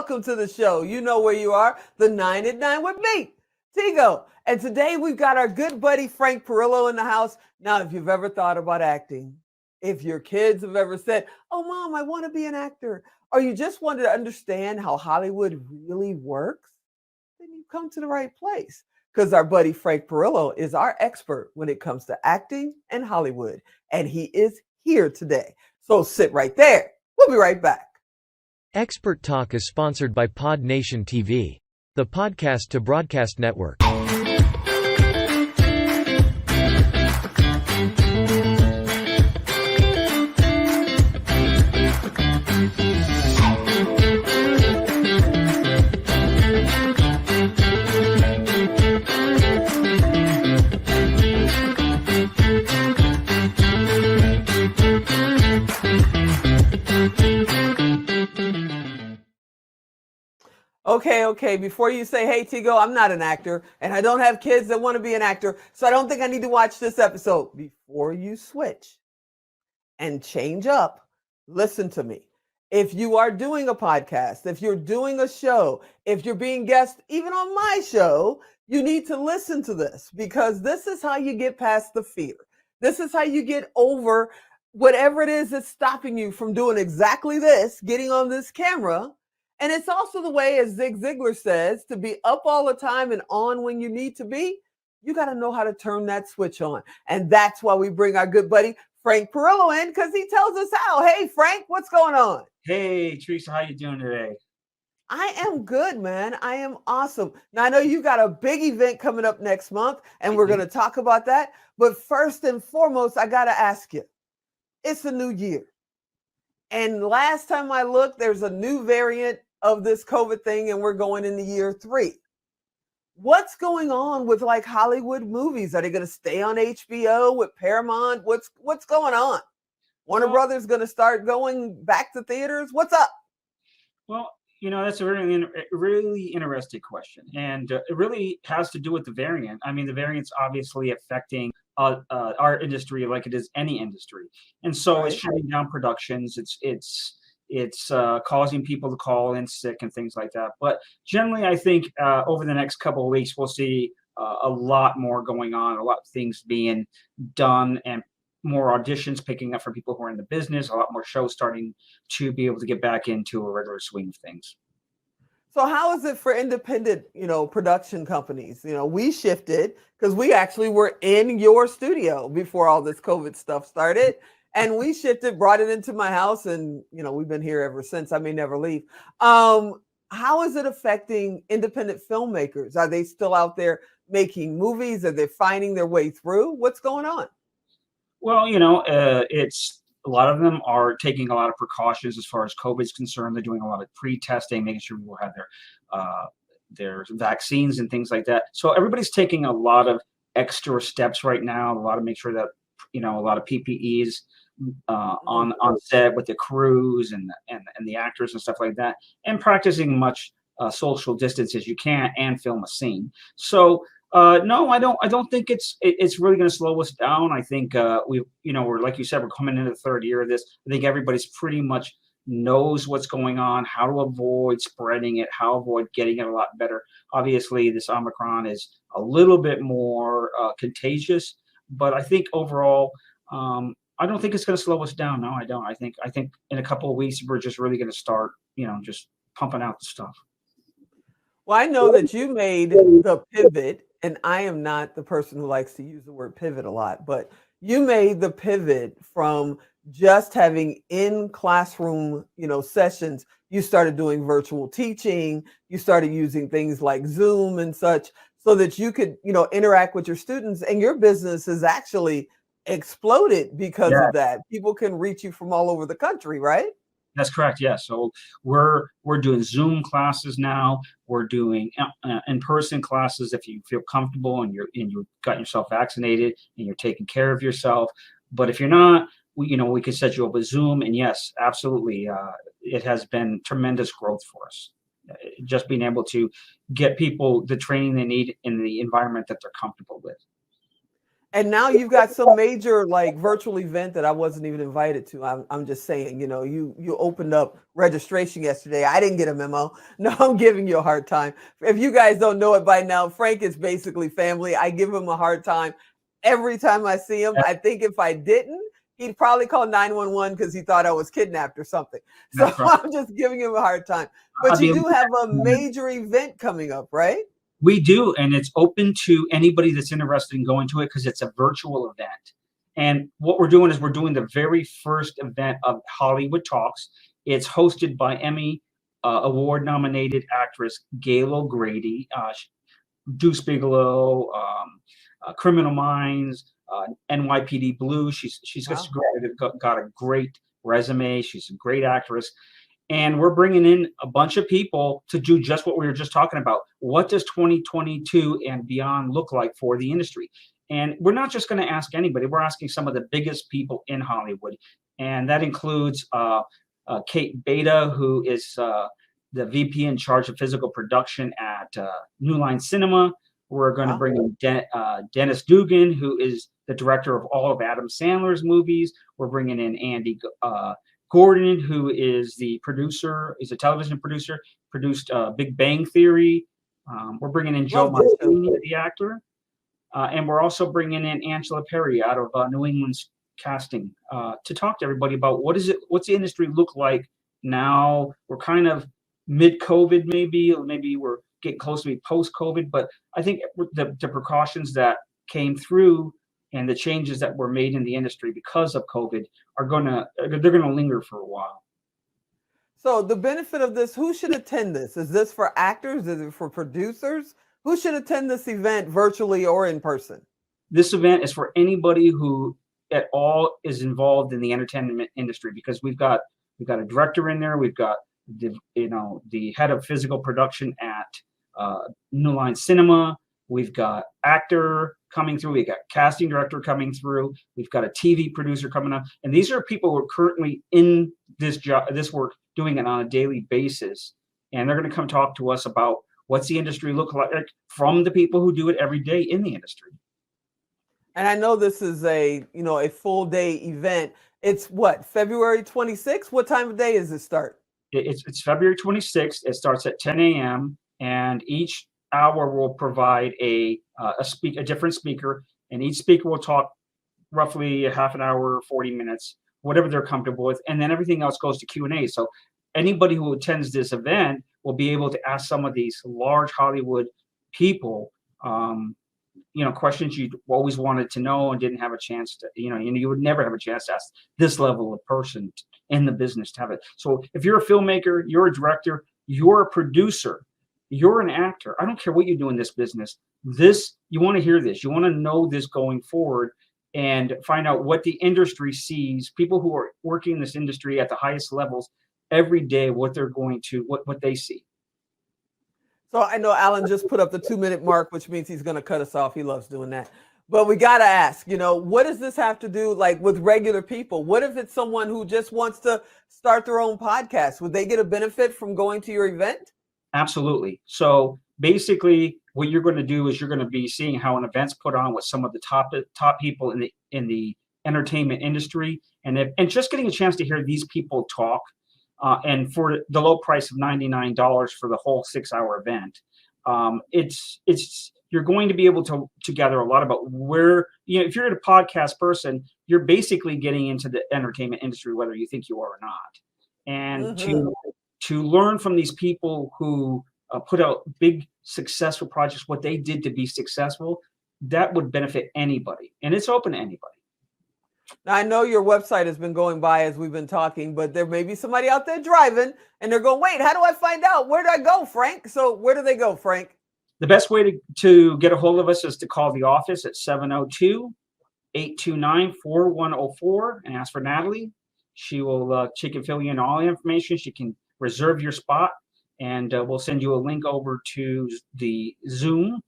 welcome to the show. You know where you are, the 9 at 9 with me, Tigo. And today we've got our good buddy Frank Parrillo in the house. Now, if you've ever thought about acting, if your kids have ever said, oh, Mom, I want to be an actor, or you just wanted to understand how Hollywood really works, then you've come to the right place. Because our buddy Frank Parrillo is our expert when it comes to acting and Hollywood. And he is here today. So sit right there. We'll be right back. Expert Talk is sponsored by Pod Nation TV, the podcast to broadcast network. Okay. Before you say, hey, Tigo, I'm not an actor, and I don't have kids that want to be an actor, so I don't think I need to watch this episode. Before you switch and change up, listen to me. If you are doing a podcast, if you're doing a show, if you're being guest even on my show, you need to listen to this, because this is how you get past the fear. This is how you get over whatever it is that's stopping you from doing exactly this, getting on this camera. And it's also the way, as Zig Ziglar says, to be up all the time and on when you need to be. You got to know how to turn that switch on. And that's why we bring our good buddy Frank Parrillo in, because he tells us how. Hey, Frank, what's going on? Hey, Teresa, how you doing today? I am good, man. I am awesome. Now, I know you got a big event coming up next month, and we're going to talk about that. But first and foremost, I got to ask you, it's a new year. And last time I looked, there's a new variant of this COVID thing, and we're going into year 3. What's going on with like Hollywood movies? Are they going to stay on HBO with Paramount? What's going on? Warner Brothers going to start going back to theaters? What's up? Well, that's a really interesting question, and it really has to do with the variant. I mean, the variant's obviously affecting our industry like it is any industry, and so It's shutting down productions. It's causing people to call in sick and things like that. But generally, I think over the next couple of weeks, we'll see a lot more going on, a lot of things being done, and more auditions picking up for people who are in the business, a lot more shows starting to be able to get back into a regular swing of things. So how is it for independent, production companies? We shifted because we actually were in your studio before all this COVID stuff started. And we shifted, brought it into my house, and, we've been here ever since. I may never leave. How is it affecting independent filmmakers? Are they still out there making movies? Are they finding their way through? What's going on? Well, it's a lot of them are taking a lot of precautions as far as COVID is concerned. They're doing a lot of pre-testing, making sure people have their vaccines and things like that. So everybody's taking a lot of extra steps right now. A lot of make sure that a lot of PPEs on set with the crews and the actors and stuff like that, and practicing much social distance as you can and film a scene. So. No, I don't think it's really going to slow us down. I think we're, like you said, we're coming into the 3rd year of this. I think everybody's pretty much knows what's going on, how to avoid spreading it, how to avoid getting it a lot better. Obviously, this Omicron is a little bit more contagious, but I think overall, I don't think it's going to slow us down. No, I don't. I think in a couple of weeks we're just really going to start, just pumping out the stuff. Well, I know that you made the pivot, and I am not the person who likes to use the word pivot a lot, but you made the pivot from just having in classroom, sessions. You started doing virtual teaching. You started using things like Zoom and such so that you could, interact with your students, and your business has actually exploded because of that. People can reach you from all over the country, right? That's correct. Yeah. So we're doing Zoom classes now. We're doing in-person classes if you feel comfortable and you got yourself vaccinated and you're taking care of yourself. But if you're not, we can set you up with Zoom. And yes, absolutely, it has been tremendous growth for us. Just being able to get people the training they need in the environment that they're comfortable with. And now you've got some major like virtual event that I wasn't even invited to. I'm just saying, you opened up registration yesterday. I didn't get a memo. No, I'm giving you a hard time. If you guys don't know it by now, Frank is basically family. I give him a hard time every time I see him. I think if I didn't, he'd probably call 911 because he thought I was kidnapped or something. So That's right. I'm just giving him a hard time. But I'll you be do have a major event coming up, right? We do, and it's open to anybody that's interested in going to it because it's a virtual event. And what we're doing is we're doing the very first event of Hollywood Talks. It's hosted by Emmy award-nominated actress Gail O'Grady, Deuce Bigelow, Criminal Minds, NYPD Blue. She's Wow. got a great resume. She's a great actress. And we're bringing in a bunch of people to do just what we were just talking about. What does 2022 and beyond look like for the industry? And we're not just going to ask anybody. We're asking some of the biggest people in Hollywood. And that includes Kate Beta, who is the VP in charge of physical production at New Line Cinema. We're going to bring in Dennis Dugan, who is the director of all of Adam Sandler's movies. We're bringing in Andy Gordon, who is the producer, is a television producer, produced Big Bang Theory. We're bringing in Joe Martini, the actor. And we're also bringing in Angela Perry out of New England's casting to talk to everybody about what's the industry look like now. We're kind of mid-COVID, maybe we're getting close to be post-COVID, but I think the precautions that came through and the changes that were made in the industry because of COVID they're gonna linger for a while. So the benefit of this, who should attend this? Is this for actors? Is it for producers? Who should attend this event virtually or in person? This event is for anybody who at all is involved in the entertainment industry because we've got a director in there, we've got the head of physical production at New Line Cinema, we've got actor coming through, we've got casting director coming through, we've got a TV producer coming up, and these are people who are currently in this work, doing it on a daily basis, and they're going to come talk to us about what's the industry look like from the people who do it every day in the industry. And I know this is a full day event. It's what, February 26th? What time of day does it start? It's February 26th. It starts at 10 a.m. and each hour will provide a different speaker, and each speaker will talk roughly a half an hour, 40 minutes, whatever they're comfortable with, and then everything else goes to Q&A. So anybody who attends this event will be able to ask some of these large Hollywood people questions you always wanted to know and didn't have a chance to, you would never have a chance to ask this level of person in the business to have it. So if you're a filmmaker, you're a director, you're a producer, you're an actor, I don't care what you do in this business, you want to hear this, you want to know this going forward and find out what the industry sees, people who are working in this industry at the highest levels every day, what they're going to, what they see. So I know Alan just put up the 2-minute mark, which means he's going to cut us off. He loves doing that. But we got to ask, what does this have to do like with regular people? What if it's someone who just wants to start their own podcast? Would they get a benefit from going to your event? Absolutely. So basically what you're going to do is you're going to be seeing how an event's put on with some of the top people in the entertainment industry, and just getting a chance to hear these people talk. And for the low price of $99 for the whole 6-hour event, you're going to be able to gather a lot about where, if you're a podcast person, you're basically getting into the entertainment industry, whether you think you are or not. And to learn from these people who put out big successful projects, what they did to be successful, that would benefit anybody. And it's open to anybody. Now, I know your website has been going by as we've been talking, but there may be somebody out there driving and they're going, wait, how do I find out? Where do I go, Frank? So where do they go, Frank? The best way to get a hold of us is to call the office at 702-829-4104 and ask for Natalie. She can fill you in all the information. She can reserve your spot, and we'll send you a link over to the Zoom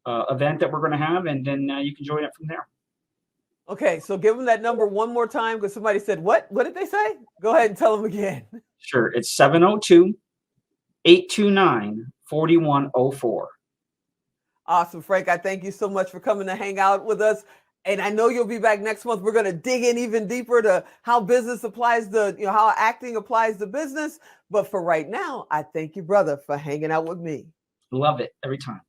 event that we're going to have, and then you can join it from there. Okay, so give them that number one more time because somebody said, what? What did they say? Go ahead and tell them again. Sure. It's 702-829-4104. Awesome, Frank. I thank you so much for coming to hang out with us. And I know you'll be back next month. We're going to dig in even deeper to how business applies to, how acting applies to business. But for right now, I thank you, brother, for hanging out with me. Love it every time.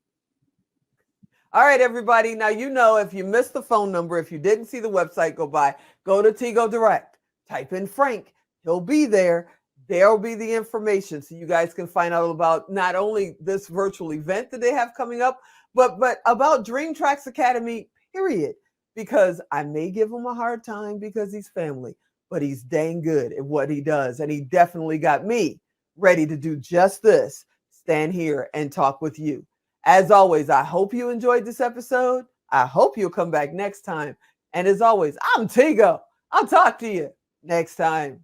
All right, everybody. Now, if you missed the phone number, if you didn't see the website go by, go to Tigo Direct, type in Frank. He'll be there. There'll be the information so you guys can find out about not only this virtual event that they have coming up, but about Dream Tracks Academy, period. Because I may give him a hard time because he's family, but he's dang good at what he does. And he definitely got me ready to do just this, stand here and talk with you. As always, I hope you enjoyed this episode. I hope you'll come back next time. And as always, I'm Tigo. I'll talk to you next time.